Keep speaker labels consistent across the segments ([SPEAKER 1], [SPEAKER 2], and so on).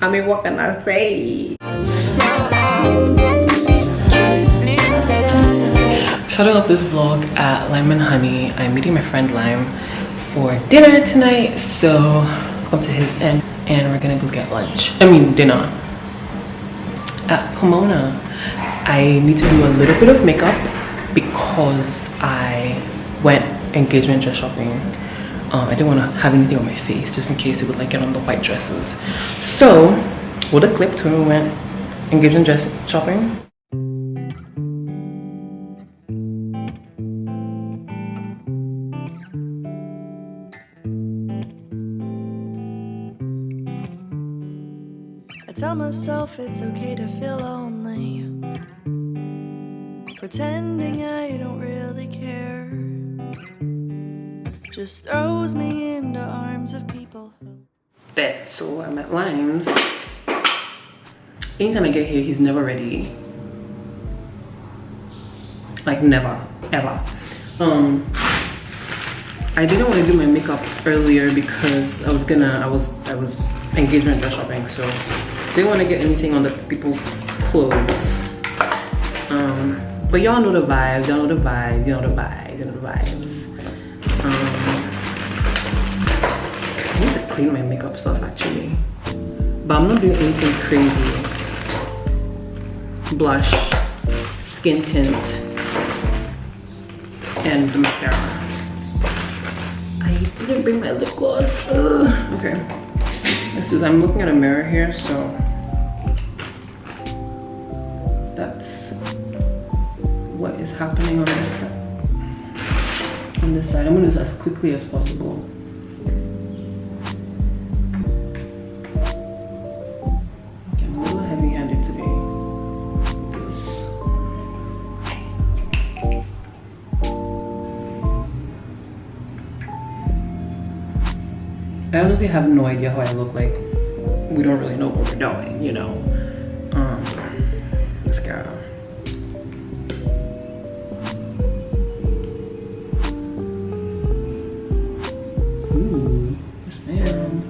[SPEAKER 1] I mean, what can I say? Starting off this vlog at Lime and Honey. I'm meeting my friend Lime for dinner tonight, so up to his end, and we're gonna go get lunch. I mean dinner at Pomona. I need to do a little bit of makeup because I went engagement dress shopping. I didn't want to have anything on my face just in case it would like get on the white dresses. So would have clipped when we went engagement dress shopping.
[SPEAKER 2] I tell myself it's okay to feel lonely, pretending I don't really care just throws me into arms of people who...
[SPEAKER 1] Bet. So I'm at Lime's. Anytime I get here, he's never ready. Like never, ever. I didn't want to do my makeup earlier because I was engagement dress shopping, so didn't want to get anything on the people's clothes. But y'all know the vibes, y'all know the vibes, y'all know the vibes, y'all know the vibes. I need to clean my makeup stuff actually, but I'm not doing anything crazy. Blush, skin tint, and the mascara. I didn't bring my lip gloss. Ugh. Okay, I'm looking at a mirror here, so that's what is happening on this side. On this side, I'm gonna do this as quickly as possible. Okay, I'm a little heavy-handed today. I honestly have no idea how I look like. We don't really know what we're doing, you know. Mascara. Ooh, yes ma'am.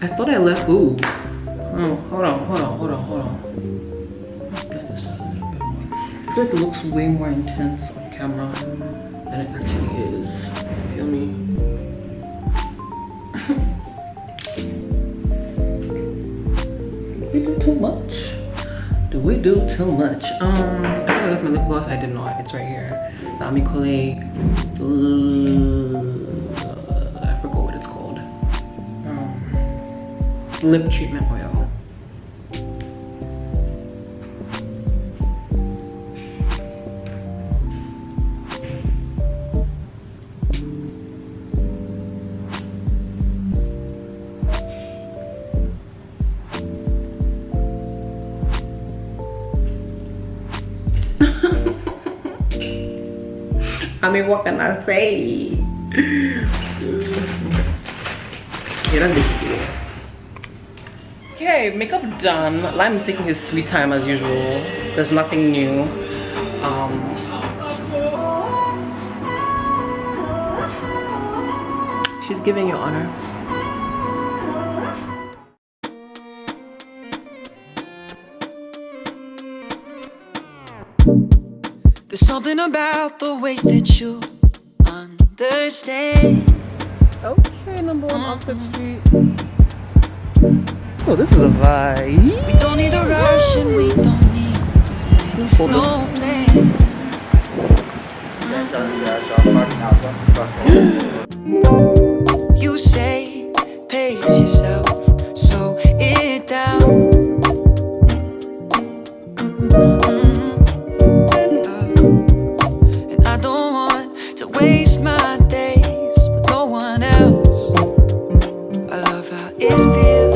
[SPEAKER 1] I thought I left. Ooh. Oh, hold on. Blend this out a little bit more. I feel like it looks way more intense on camera than it actually is. Feel me? Did we do too much? Did we do too much? I think I left my lip gloss. I did not. It's right here. The Amicole. I forgot what it's called. Lip treatment oil. I mean, what can I say? Yeah, that's basically it. Okay, makeup done. Lime is taking his sweet time as usual. There's nothing new. She's giving you honor.
[SPEAKER 2] There's something about the way that you understand.
[SPEAKER 1] Okay, number 1 Oxford Street. Oh, this is a vibe.
[SPEAKER 2] We don't need a rush and we don't need to make no plan. You say, pace yourself, slow it down. And I don't want to waste my days with no one else. I love how it feels,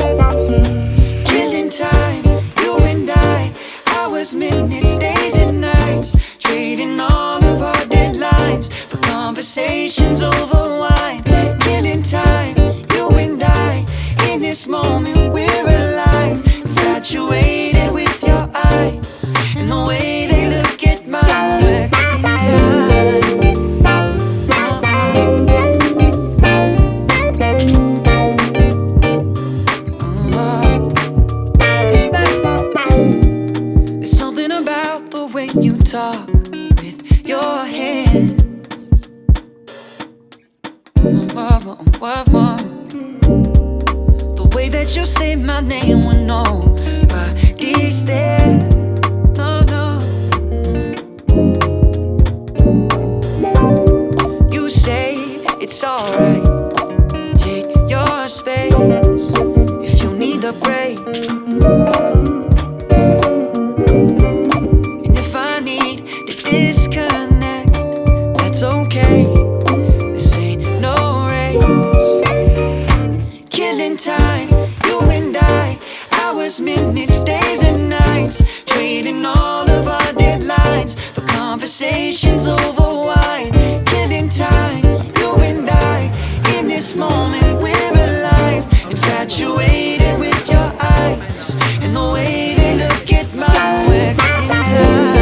[SPEAKER 2] killing time, you and I, hours, minutes, days and nights, trading all of our deadlines for conversations over wine, killing time, you and I. In this moment we're alive, infatuated with your eyes and the way they look at mine. We're killing time. There's something about the way you talk with your hands. The way that you say my name when nobody's there. No, no. You say it's alright, take your space if you need a break. And if I need to disconnect, that's okay. This ain't no race. Killing time, you and I. Hours, minutes, days and nights, trading all of our deadlines for conversations over wine. Killing time, you and I. In this moment we're alive, infatuated with your eyes and the way they look at mine. We're killing time.